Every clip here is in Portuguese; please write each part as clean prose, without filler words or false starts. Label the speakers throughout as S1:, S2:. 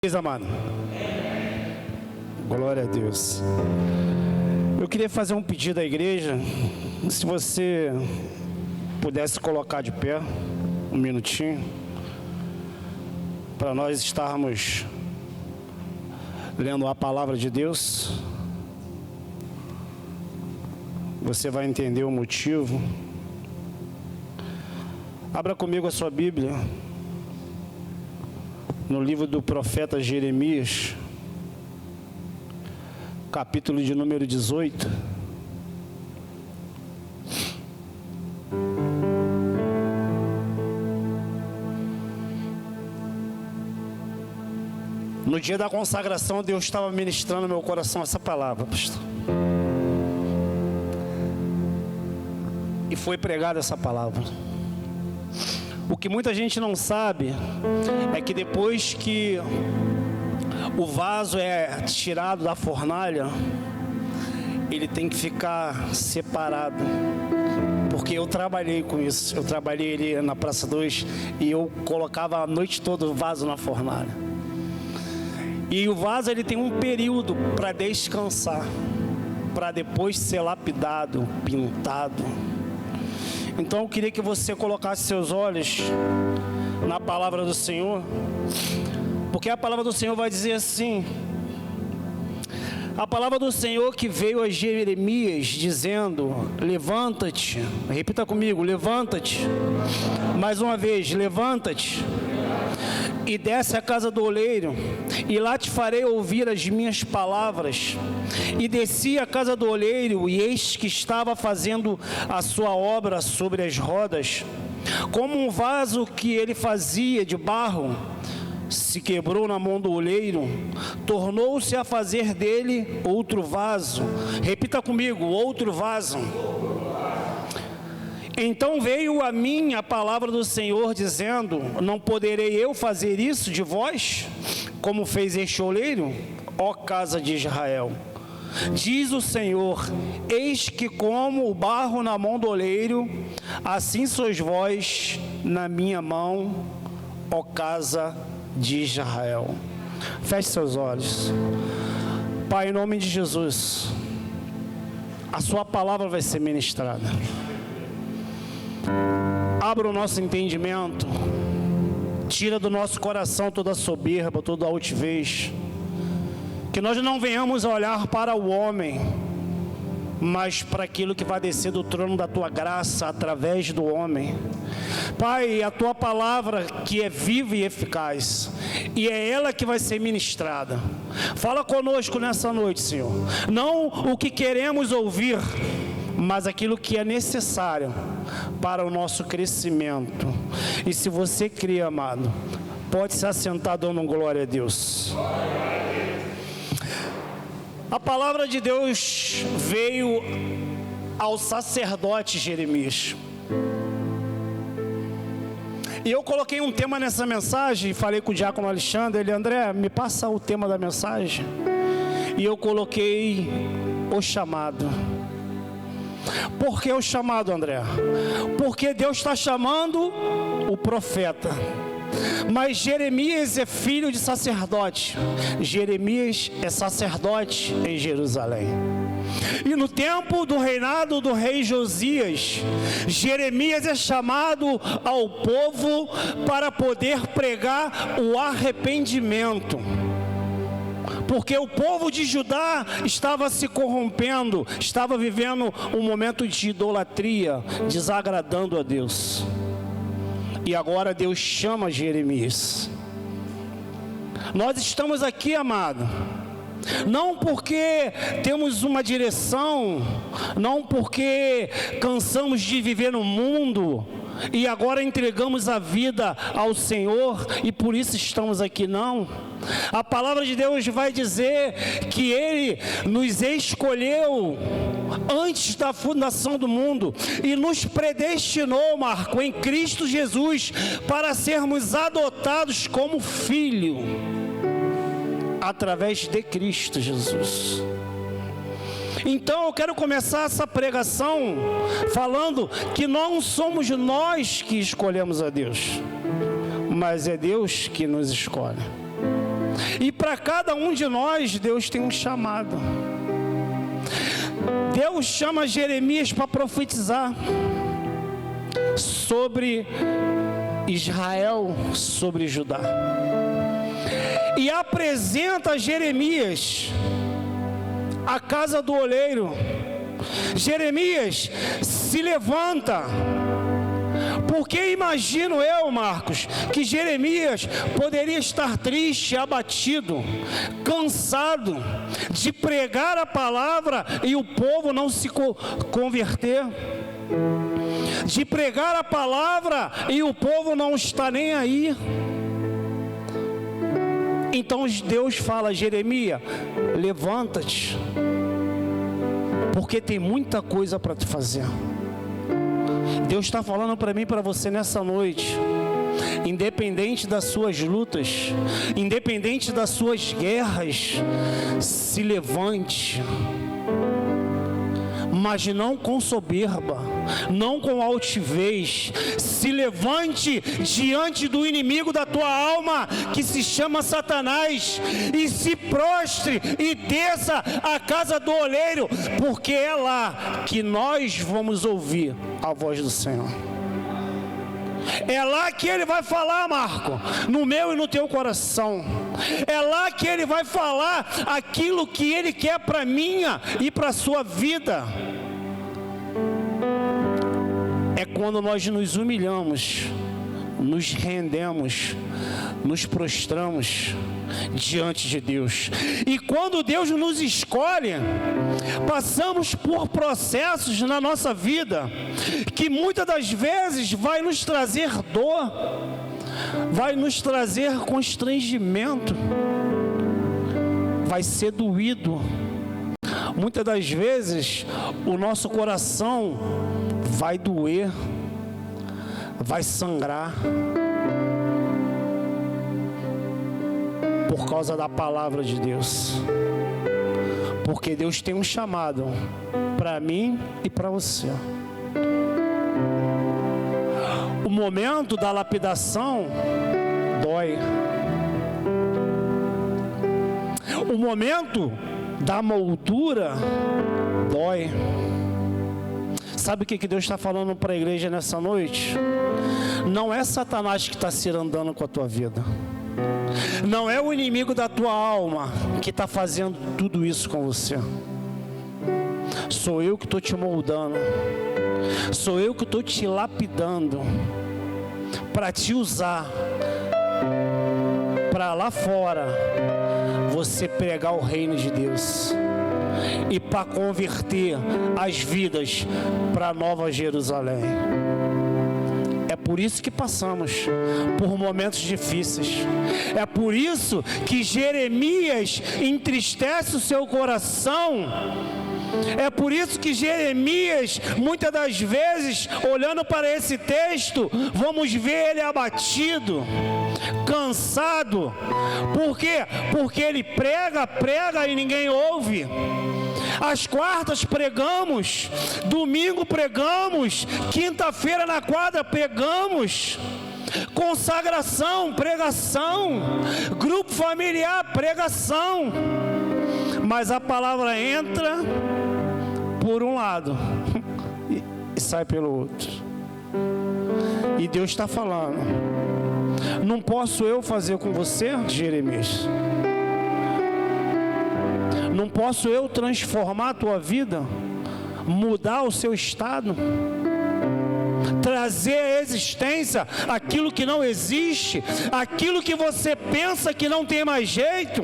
S1: Amado. Glória a Deus. Eu queria fazer um pedido à igreja. Se você pudesse colocar de pé um minutinho, para nós estarmos lendo a palavra de Deus. Você vai entender o motivo. Abra comigo a sua Bíblia no livro do profeta Jeremias, capítulo de número 18. No dia da consagração, Deus estava ministrando no meu coração essa palavra, pastor. E foi pregada essa palavra. O que muita gente não sabe é que depois que o vaso é tirado da fornalha, ele tem que ficar separado. Porque eu trabalhei com isso. Eu trabalhei ali na Praça 2 e eu colocava a noite toda o vaso na fornalha. E o vaso ele tem um período para descansar, para depois ser lapidado, pintado. Então eu queria que você colocasse seus olhos na palavra do Senhor, porque a palavra do Senhor vai dizer assim: a palavra do Senhor que veio a Jeremias dizendo: levanta-te, repita comigo, levanta-te, mais uma vez, levanta-te, e desce à casa do oleiro, e lá te farei ouvir as minhas palavras. E desci à casa do oleiro, e eis que estava fazendo a sua obra sobre as rodas, como um vaso que ele fazia de barro, se quebrou na mão do oleiro, tornou-se a fazer dele outro vaso. Repita comigo, outro vaso. Então veio a mim a palavra do Senhor, dizendo: não poderei eu fazer isso de vós, como fez este oleiro, ó casa de Israel? Diz o Senhor: eis que como o barro na mão do oleiro, assim sois vós na minha mão, ó casa de Israel. Feche seus olhos. Pai, em nome de Jesus, a sua palavra vai ser ministrada. Abra o nosso entendimento, tira do nosso coração toda a soberba, toda a altivez, que nós não venhamos a olhar para o homem, mas para aquilo que vai descer do trono da tua graça através do homem. Pai, a tua palavra que é viva e eficaz, e é ela que vai ser ministrada. Fala conosco nessa noite, Senhor, não o que queremos ouvir, mas aquilo que é necessário para o nosso crescimento. E se você crê, amado, pode se assentar dando glória a Deus. A palavra de Deus veio ao sacerdote Jeremias. E eu coloquei um tema nessa mensagem, falei com o diácono Alexandre, ele: André, me passa o tema da mensagem. E eu coloquei o chamado. Por que o chamado, André? Porque Deus está chamando o profeta. Mas Jeremias é filho de sacerdote. Jeremias é sacerdote em Jerusalém. E no tempo do reinado do rei Josias, Jeremias é chamado ao povo para poder pregar o arrependimento. Porque o povo de Judá estava se corrompendo, estava vivendo um momento de idolatria, desagradando a Deus. E agora Deus chama Jeremias. Nós estamos aqui, amado, não porque temos uma direção, não porque cansamos de viver no mundo e agora entregamos a vida ao Senhor e por isso estamos aqui, não. A palavra de Deus vai dizer que Ele nos escolheu antes da fundação do mundo e nos predestinou, Marco, em Cristo Jesus, para sermos adotados como filho, através de Cristo Jesus. Então eu quero começar essa pregação falando que não somos nós que escolhemos a Deus, mas é Deus que nos escolhe. E para cada um de nós, Deus tem um chamado. Deus chama Jeremias para profetizar sobre Israel, sobre Judá. E apresenta a Jeremias a casa do oleiro. Jeremias, se levanta. Porque imagino eu, Marcos, que Jeremias poderia estar triste, abatido, cansado de pregar a palavra e o povo não se converter, de pregar a palavra e o povo não está nem aí. Então Deus fala: Jeremias, levanta-te, porque tem muita coisa para te fazer. Deus está falando para mim e para você nessa noite. Independente das suas lutas, independente das suas guerras, se levante. Mas não com soberba, não com altivez. Se levante diante do inimigo da tua alma, que se chama Satanás, e se prostre e desça à casa do oleiro, porque é lá que nós vamos ouvir a voz do Senhor. É lá que Ele vai falar, Marco, no meu e no teu coração. É lá que Ele vai falar aquilo que Ele quer para minha e para a sua vida. É quando nós nos humilhamos, nos rendemos, nos prostramos diante de Deus. E quando Deus nos escolhe, passamos por processos na nossa vida que muitas das vezes vai nos trazer dor, vai nos trazer constrangimento, vai ser doído. Muitas das vezes o nosso coração vai doer, vai sangrar, por causa da palavra de Deus. Porque Deus tem um chamado para mim e para você. O momento da lapidação dói. O momento da moldura dói. Sabe o que Deus está falando para a igreja nessa noite? Não é Satanás que está se andando com a tua vida. Não é o inimigo da tua alma que está fazendo tudo isso com você. Sou eu que estou te moldando. Sou eu que estou te lapidando para te usar, para lá fora você pregar o reino de Deus e para converter as vidas para Nova Jerusalém. É por isso que passamos por momentos difíceis. É por isso que Jeremias entristece o seu coração. É por isso que Jeremias, muitas das vezes, olhando para esse texto, vamos ver ele abatido, cansado. Por quê? Porque ele prega e ninguém ouve. Às quartas pregamos, domingo pregamos, quinta-feira na quadra pregamos, consagração, pregação, grupo familiar, pregação. Mas a palavra entra por um lado e sai pelo outro. E Deus está falando: não posso eu fazer com você, Jeremias? Não posso eu transformar a tua vida, mudar o seu estado, trazer à existência aquilo que não existe, aquilo que você pensa que não tem mais jeito?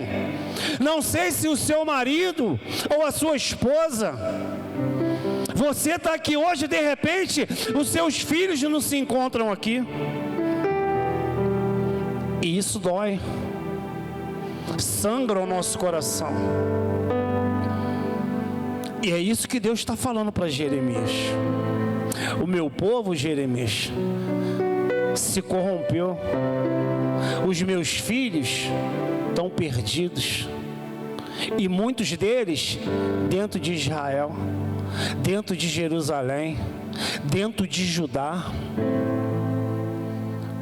S1: Não sei se o seu marido ou a sua esposa, você está aqui hoje, de repente os seus filhos não se encontram aqui, e isso dói, sangra o nosso coração. E é isso que Deus está falando para Jeremias. O meu povo, Jeremias, se corrompeu. Os meus filhos estão perdidos. E muitos deles dentro de Israel, dentro de Jerusalém, dentro de Judá.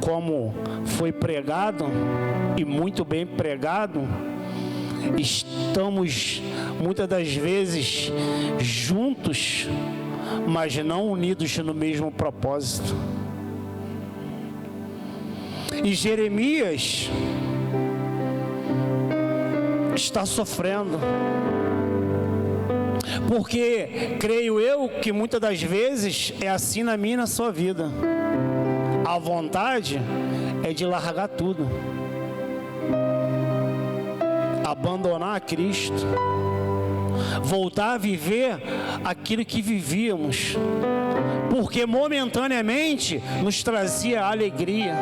S1: como foi pregado, e muito bem pregado, estamos muitas das vezes juntos, mas não unidos no mesmo propósito. E Jeremias está sofrendo, porque creio eu que muitas das vezes é assim na minha e na sua vida. A vontade é de largar tudo, abandonar a Cristo, voltar a viver aquilo que vivíamos, porque momentaneamente nos trazia alegria.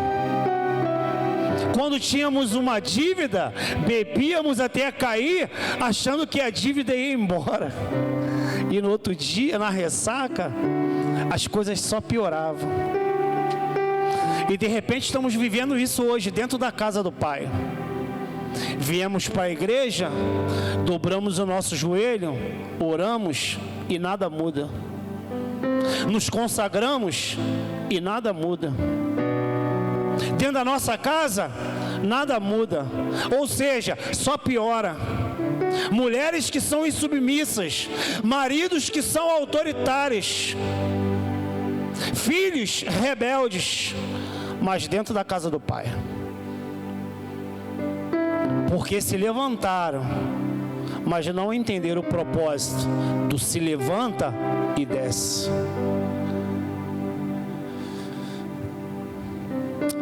S1: Quando tínhamos uma dívida, bebíamos até cair, achando que a dívida ia embora, e no outro dia, na ressaca, as coisas só pioravam. E de repente estamos vivendo isso hoje dentro da casa do Pai. Viemos para a igreja, dobramos o nosso joelho, oramos e nada muda. Nos consagramos e nada muda. Dentro da nossa casa, nada muda. Ou seja, só piora. Mulheres que são insubmissas, maridos que são autoritários, filhos rebeldes, mas dentro da casa do Pai. Porque se levantaram, mas não entenderam o propósito do se levanta e desce.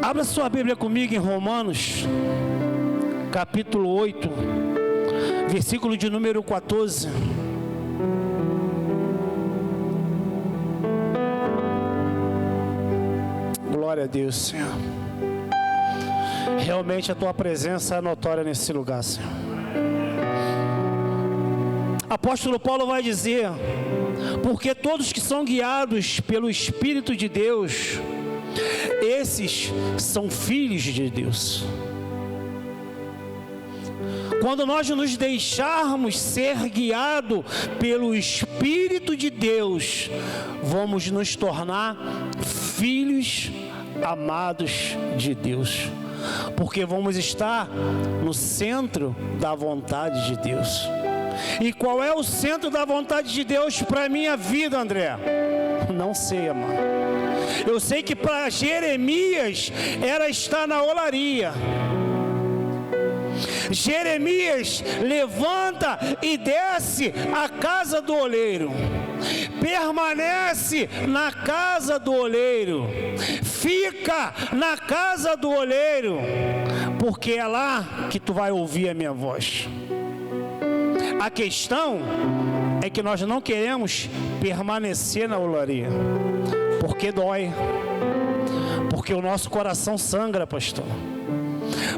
S1: Abra sua Bíblia comigo em Romanos, capítulo 8, versículo de número 14. Glória a Deus, Senhor. Realmente a Tua presença é notória nesse lugar, Senhor. Apóstolo Paulo vai dizer: porque todos que são guiados pelo Espírito de Deus, esses são filhos de Deus. Quando nós nos deixarmos ser guiados pelo Espírito de Deus, vamos nos tornar filhos amados de Deus, porque vamos estar no centro da vontade de Deus. E qual é o centro da vontade de Deus para a minha vida, André? Não sei, amado. Eu sei que para Jeremias era estar na olaria. Jeremias levanta e desce a casa do oleiro, permanece na casa do oleiro, fica na casa do oleiro, porque é lá que tu vai ouvir a minha voz. A questão é que nós não queremos permanecer na olaria, porque dói, porque o nosso coração sangra, pastor,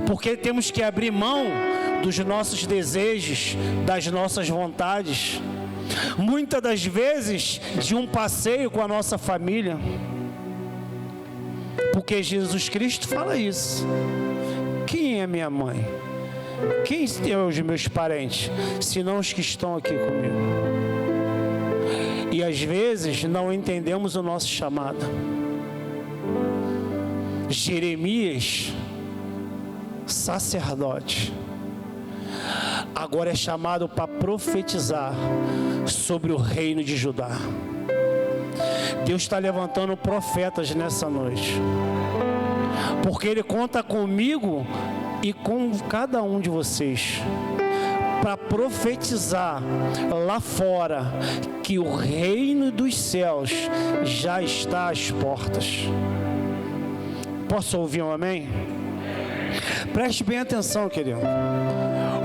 S1: porque temos que abrir mão dos nossos desejos, das nossas vontades, muitas das vezes de um passeio com a nossa família, porque Jesus Cristo fala isso. Quem é minha mãe? Quem são os meus parentes, senão os que estão aqui comigo? E às vezes não entendemos o nosso chamado. Jeremias, sacerdote, agora é chamado para profetizar sobre o reino de Judá. Deus está levantando profetas nessa noite, porque Ele conta comigo e com cada um de vocês, para profetizar lá fora que o reino dos céus já está às portas. Posso ouvir um amém? Preste bem atenção, querido.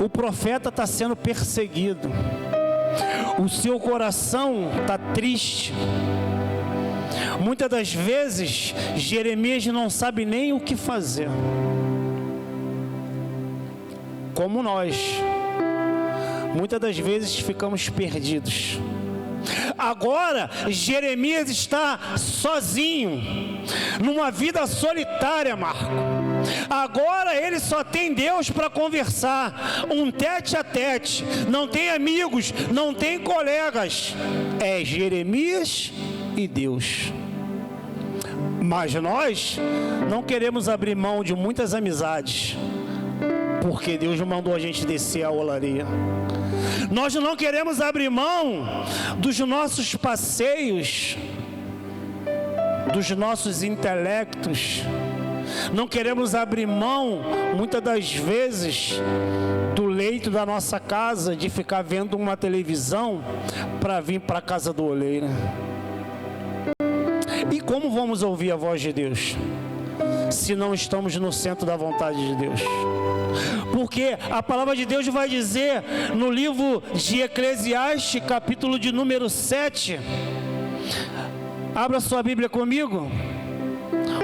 S1: O profeta está sendo perseguido, o seu coração está triste. Muitas das vezes Jeremias não sabe nem o que fazer, como nós, muitas das vezes ficamos perdidos. Agora Jeremias está sozinho, numa vida solitária, Marco. Agora ele só tem Deus para conversar, um tete a tete, não tem amigos, não tem colegas, é Jeremias e Deus. Mas nós não queremos abrir mão de muitas amizades, porque Deus mandou a gente descer a olaria. Nós não queremos abrir mão dos nossos passeios, dos nossos intelectos. Não queremos abrir mão, muitas das vezes, do leito da nossa casa, de ficar vendo uma televisão para vir para a casa do oleiro. E como vamos ouvir a voz de Deus, se não estamos no centro da vontade de Deus? Porque a palavra de Deus vai dizer no livro de Eclesiastes, capítulo de número 7. Abra sua Bíblia comigo.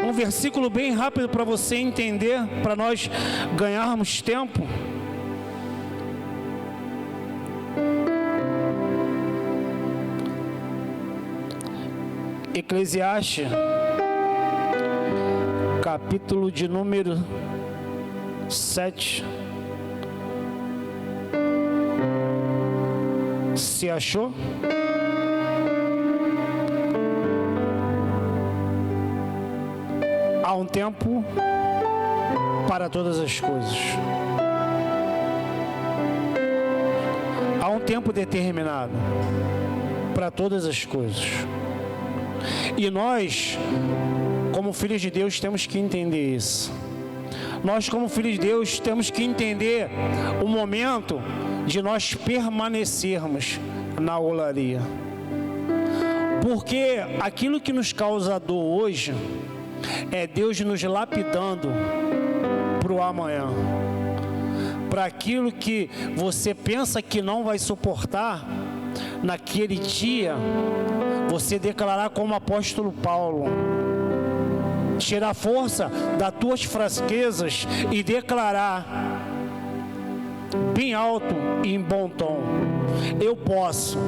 S1: Um versículo bem rápido para você entender, para nós ganharmos tempo. Eclesiastes, capítulo de número 7. Se achou? Há um tempo para todas as coisas. Há um tempo determinado para todas as coisas. E nós, como filhos de Deus, temos que entender isso. Nós, como filhos de Deus, temos que entender o momento de nós permanecermos na olaria. Porque aquilo que nos causa dor hoje é Deus nos lapidando para o amanhã. Para aquilo que você pensa que não vai suportar, naquele dia, você declarar como apóstolo Paulo, tirar força das tuas fraquezas e declarar bem alto e em bom tom: eu posso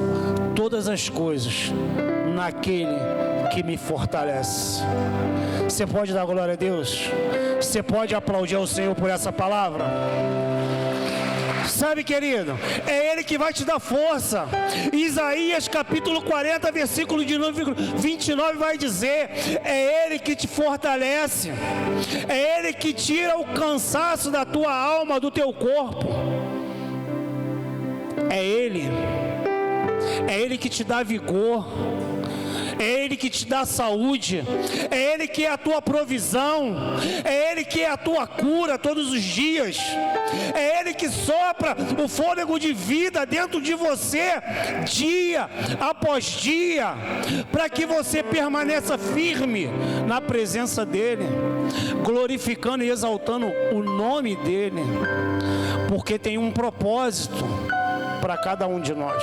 S1: todas as coisas naquele que me fortalece. Você pode dar glória a Deus? Você pode aplaudir ao Senhor por essa palavra? Sabe, querido, é Ele que vai te dar força. Isaías capítulo 40, versículo de número 29 vai dizer: é Ele que te fortalece, é Ele que tira o cansaço da tua alma, do teu corpo. É Ele que te dá vigor, é Ele que te dá saúde, é Ele que é a tua provisão, é Ele que é a tua cura todos os dias, é Ele que sopra o fôlego de vida dentro de você, dia após dia, para que você permaneça firme na presença dEle, glorificando e exaltando o nome dEle, porque tem um propósito para cada um de nós.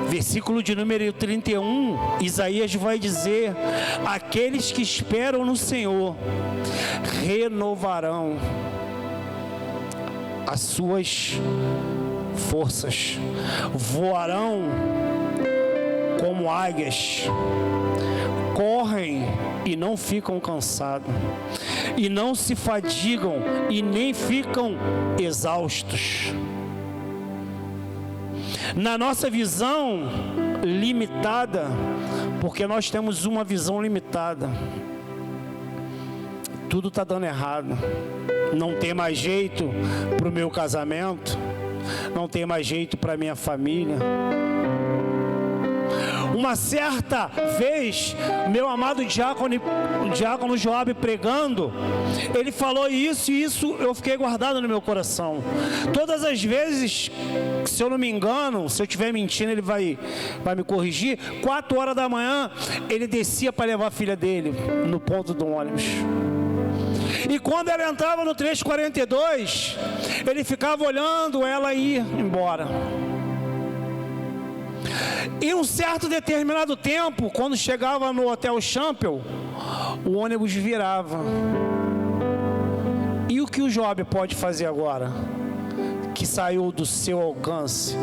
S1: Versículo de número 31, Isaías vai dizer: aqueles que esperam no Senhor renovarão as suas forças, voarão como águias, correm e não ficam cansados, e não se fadigam e nem ficam exaustos. Na nossa visão limitada, porque nós temos uma visão limitada, tudo está dando errado. Não tem mais jeito para o meu casamento, não tem mais jeito para a minha família. Uma certa vez, meu amado diácono Joab pregando, ele falou isso, e isso eu fiquei guardado no meu coração. Todas as vezes, se eu não me engano, se eu estiver mentindo, ele vai me corrigir. 4 horas da manhã, ele descia para levar a filha dele no ponto do ônibus. E quando ela entrava no 342, ele ficava olhando ela ir embora. E um certo determinado tempo, quando chegava no Hotel Champel, o ônibus virava. E o que o Job pode fazer agora? Que saiu do seu alcance,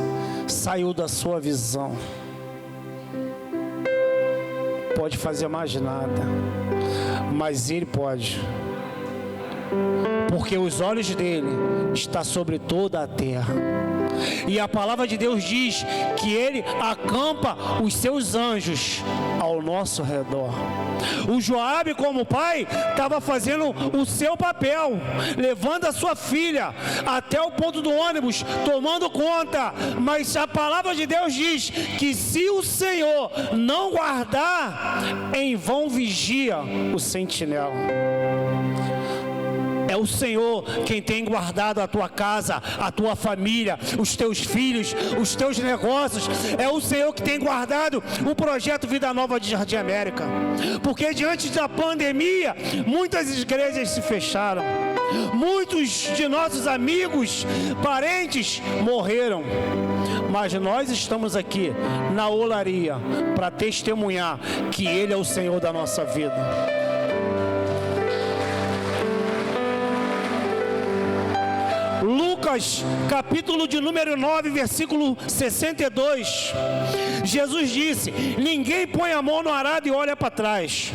S1: saiu da sua visão. Pode fazer mais nada, mas ele pode. Porque os olhos dele estão sobre toda a terra. E a palavra de Deus diz que Ele acampa os seus anjos ao nosso redor. O Joabe, como pai, estava fazendo o seu papel, levando a sua filha até o ponto do ônibus, tomando conta. Mas a palavra de Deus diz que se o Senhor não guardar, em vão vigia o sentinela. É o Senhor quem tem guardado a tua casa, a tua família, os teus filhos, os teus negócios. É o Senhor que tem guardado o projeto Vida Nova de Jardim América. Porque diante da pandemia, muitas igrejas se fecharam. Muitos de nossos amigos, parentes morreram. Mas nós estamos aqui na olaria para testemunhar que Ele é o Senhor da nossa vida. Lucas, capítulo de número 9, versículo 62. Jesus disse: ninguém põe a mão no arado e olha para trás.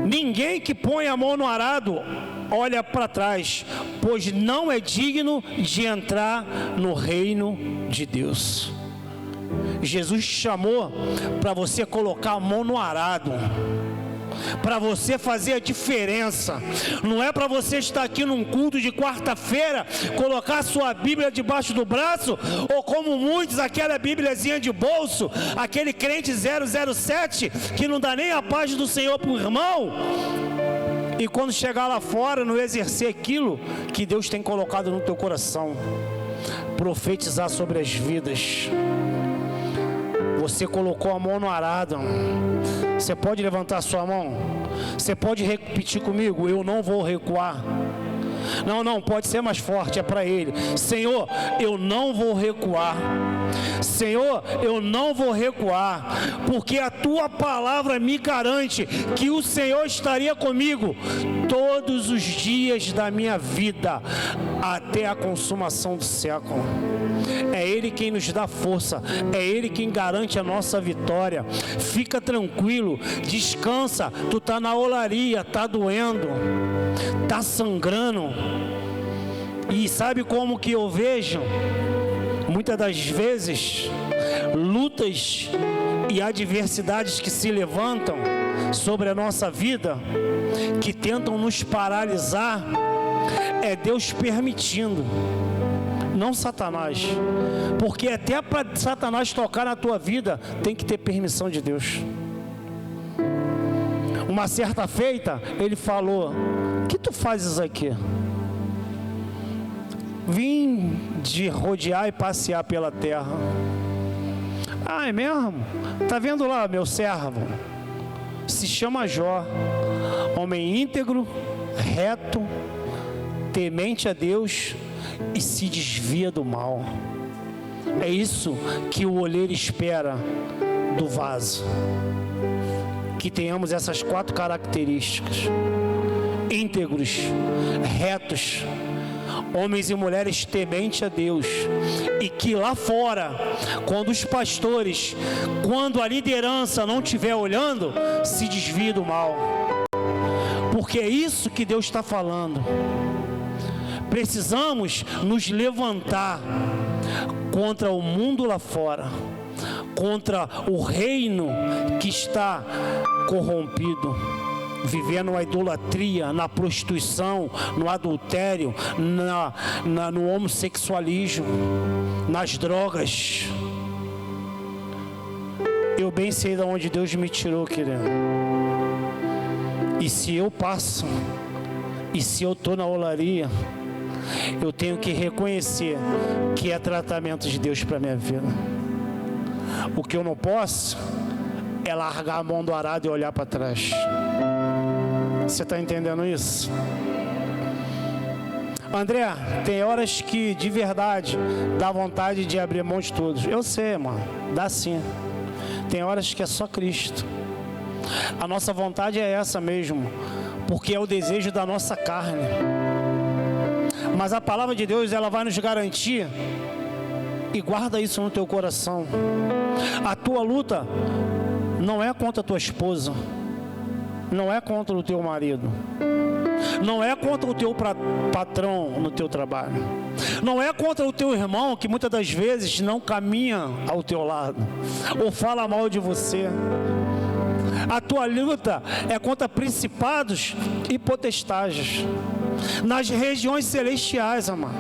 S1: Ninguém que põe a mão no arado olha para trás, pois não é digno de entrar no reino de Deus. Jesus te chamou para você colocar a mão no arado, para você fazer a diferença. Não é para você estar aqui num culto de quarta-feira, colocar a sua Bíblia debaixo do braço, ou como muitos, aquela Bíbliazinha de bolso, aquele crente 007, que não dá nem a paz do Senhor para o irmão, e quando chegar lá fora, não exercer aquilo que Deus tem colocado no teu coração. Profetizar sobre as vidas. Você colocou a mão no arado. Você pode levantar a sua mão? Você pode repetir comigo? Eu não vou recuar. Não, pode ser mais forte, é para Ele. Senhor, eu não vou recuar. Senhor, eu não vou recuar, porque a Tua palavra me garante que o Senhor estaria comigo todos os dias da minha vida, até a consumação do século. É Ele quem nos dá força, é Ele quem garante a nossa vitória. Fica tranquilo, descansa. Tu está na olaria, está doendo, está sangrando. E sabe como que eu vejo? Muitas das vezes, lutas e adversidades que se levantam sobre a nossa vida, que tentam nos paralisar, é Deus permitindo, não Satanás. Porque até para Satanás tocar na tua vida, tem que ter permissão de Deus. Uma certa feita, ele falou: o que tu fazes aqui? Vim de rodear e passear pela terra. Ah, é mesmo? Tá vendo lá, meu servo? Se chama Jó, homem íntegro, reto, temente a Deus e se desvia do mal. É isso que o olheiro espera do vaso. Que tenhamos essas 4 características: íntegros, retos, homens e mulheres tementes a Deus, e que lá fora, quando os pastores, quando a liderança não estiver olhando, se desvie do mal, porque é isso que Deus está falando. Precisamos nos levantar contra o mundo lá fora, contra o reino que está corrompido, vivendo a idolatria, na prostituição, no adultério, no homossexualismo, nas drogas. Eu bem sei de onde Deus me tirou, querido. E se eu passo, e se eu estou na olaria, eu tenho que reconhecer que é tratamento de Deus para a minha vida. O que eu não posso é largar a mão do arado e olhar para trás. Você está entendendo isso? André, tem horas que de verdade dá vontade de abrir mão de tudo. Eu sei, mano, dá sim. Tem horas que é só Cristo. A nossa vontade é essa mesmo, porque é o desejo da nossa carne. Mas a palavra de Deus, ela vai nos garantir, e guarda isso no teu coração. A tua luta não é contra a tua esposa, não é contra o teu marido, não é contra o teu patrão no teu trabalho, não é contra o teu irmão que muitas das vezes não caminha ao teu lado ou fala mal de você. A tua luta é contra principados e potestades nas regiões celestiais, amado.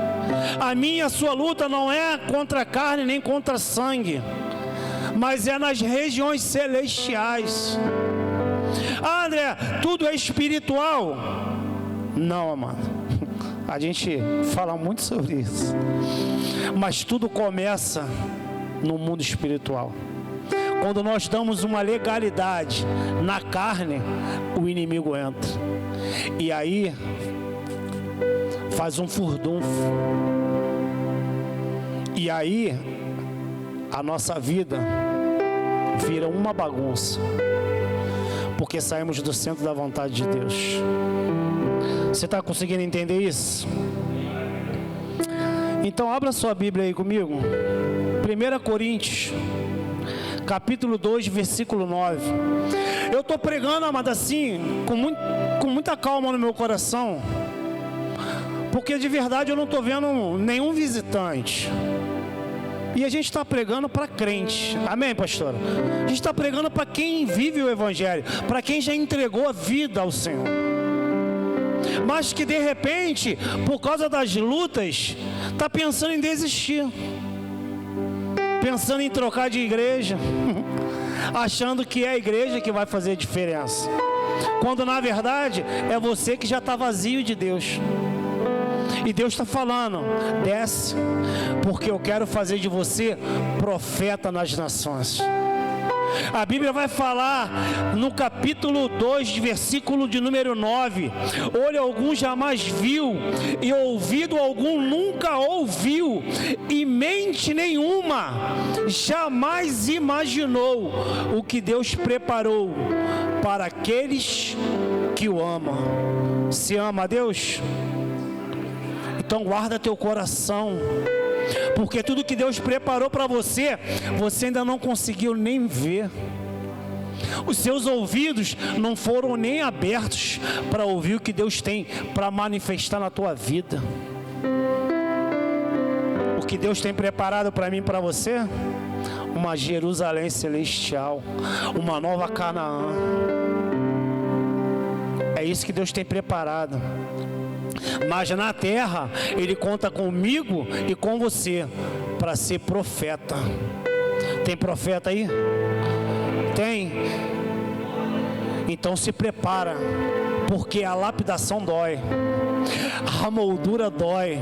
S1: A minha e a sua luta não é contra a carne nem contra sangue, mas é nas regiões celestiais. Ah, André, tudo é espiritual? Não, amado. A gente fala muito sobre isso, mas tudo começa no mundo espiritual. Quando nós damos uma legalidade na carne, o inimigo entra e aí faz um furdunfo, e aí a nossa vida vira uma bagunça, porque saímos do centro da vontade de Deus. Você está conseguindo entender isso? Então abra sua Bíblia aí comigo, 1 Coríntios capítulo 2, versículo 9. Eu estou pregando, amado, assim, com muita calma no meu coração, porque de verdade eu não estou vendo nenhum visitante. E a gente está pregando para crente. Amém, pastora? A gente está pregando para quem vive o Evangelho, para quem já entregou a vida ao Senhor, mas que de repente, por causa das lutas, está pensando em desistir, pensando em trocar de igreja, achando que é a igreja que vai fazer diferença, quando na verdade é você que já está vazio de Deus. E Deus está falando: desce, porque eu quero fazer de você profeta nas nações. A Bíblia vai falar no capítulo 2, versículo de número 9: olho algum jamais viu, e ouvido algum nunca ouviu, e mente nenhuma jamais imaginou o que Deus preparou para aqueles que o amam. Se ama a Deus? Então guarda teu coração, porque tudo que Deus preparou para você, você ainda não conseguiu nem ver. Os seus ouvidos não foram nem abertos para ouvir o que Deus tem para manifestar na tua vida. O que Deus tem preparado para mim e para você? Uma Jerusalém celestial, uma nova Canaã. É isso que Deus tem preparado. Mas na terra Ele conta comigo e com você para ser profeta. Tem profeta aí? Tem? Então se prepara, porque a lapidação dói, a moldura dói.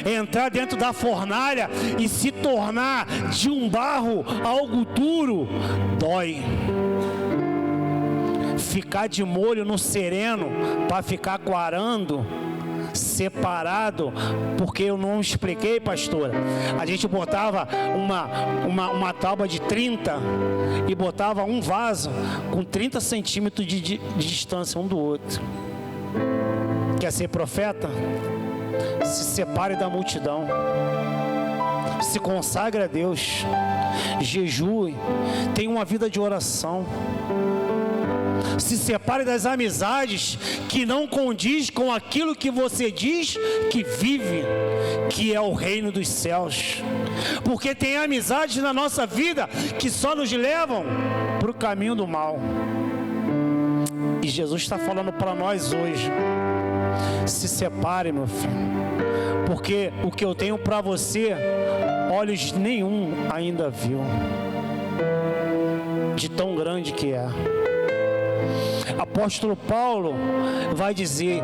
S1: Entrar dentro da fornalha e se tornar de um barro algo duro dói. Ficar de molho no sereno para ficar coarando separado, porque eu não expliquei, pastora. A gente botava uma tábua de 30 e botava um vaso com 30 centímetros de distância um do outro. Quer ser profeta? Se separe da multidão, se consagre a Deus, jejue, tenha uma vida de oração. Se separe das amizades que não condiz com aquilo que você diz que vive, que é o reino dos céus. Porque tem amizades na nossa vida que só nos levam para o caminho do mal. E Jesus está falando para nós hoje: se separe, meu filho, porque o que eu tenho para você, olhos nenhum ainda viu, de tão grande que é. Apóstolo Paulo vai dizer: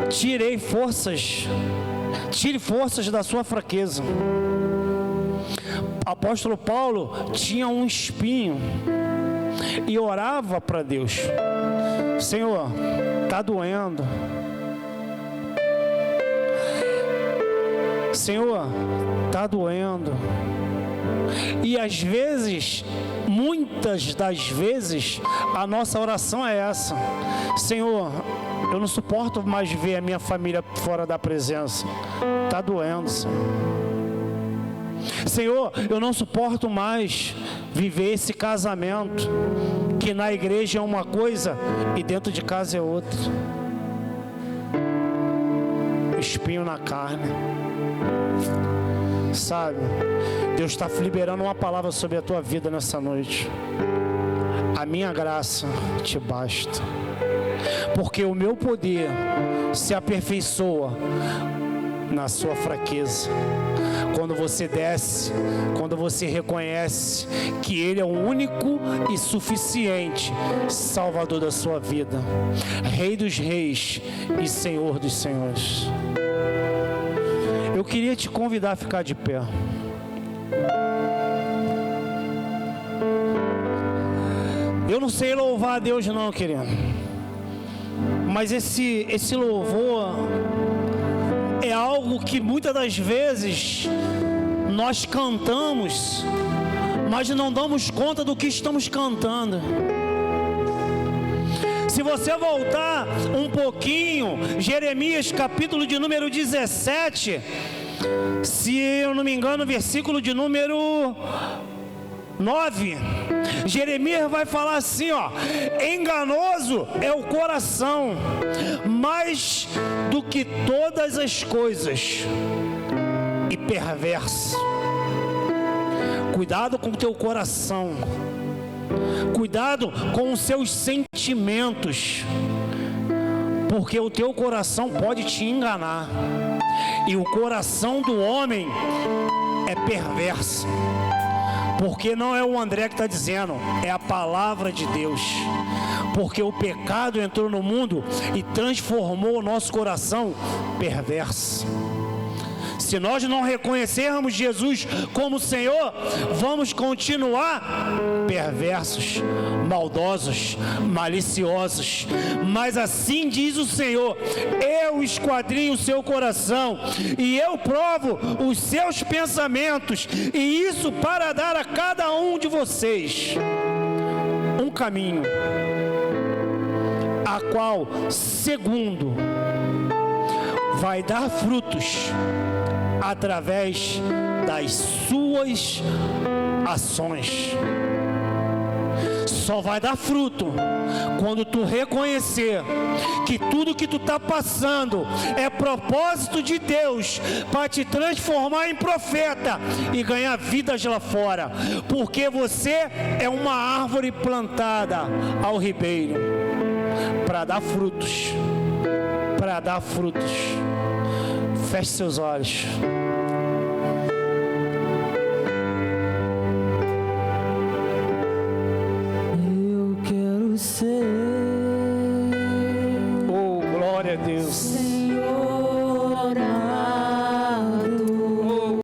S1: tire forças da sua fraqueza. Apóstolo Paulo tinha um espinho e orava para Deus: Senhor, está doendo. Senhor, está doendo. E às vezes, muitas das vezes, a nossa oração é essa: Senhor, eu não suporto mais ver a minha família fora da presença. Está doendo, Senhor. Senhor, eu não suporto mais viver esse casamento que na igreja é uma coisa e dentro de casa é outra. Espinho na carne. Sabe, Deus está liberando uma palavra sobre a tua vida nessa noite. A minha graça te basta, porque o meu poder se aperfeiçoa na sua fraqueza. Quando você desce, quando você reconhece que Ele é o único e suficiente Salvador da sua vida, Rei dos reis e Senhor dos senhores. Eu queria te convidar a ficar de pé. Eu não sei louvar a Deus não, querido, mas esse louvor é algo que muitas das vezes nós cantamos, mas não damos conta do que estamos cantando. Se você voltar um pouquinho, Jeremias capítulo de número 17, se eu não me engano, versículo de número 9, Jeremias vai falar assim, ó: enganoso é o coração, mais do que todas as coisas, e perverso. Cuidado com o teu coração, cuidado com os seus sentimentos, porque o teu coração pode te enganar, e o coração do homem é perverso. Porque não é o André que está dizendo, é a palavra de Deus. Porque o pecado entrou no mundo e transformou o nosso coração perverso. Se nós não reconhecermos Jesus como Senhor, vamos continuar perversos, maldosos, maliciosos. Mas assim diz o Senhor: eu esquadrinho o seu coração e eu provo os seus pensamentos, e isso para dar a cada um de vocês um caminho, a qual, segundo, vai dar frutos através das suas ações. Só vai dar fruto quando tu reconhecer que tudo que tu está passando é propósito de Deus para te transformar em profeta e ganhar vidas lá fora, porque você é uma árvore plantada ao ribeiro para dar frutos, para dar frutos. Feche seus olhos.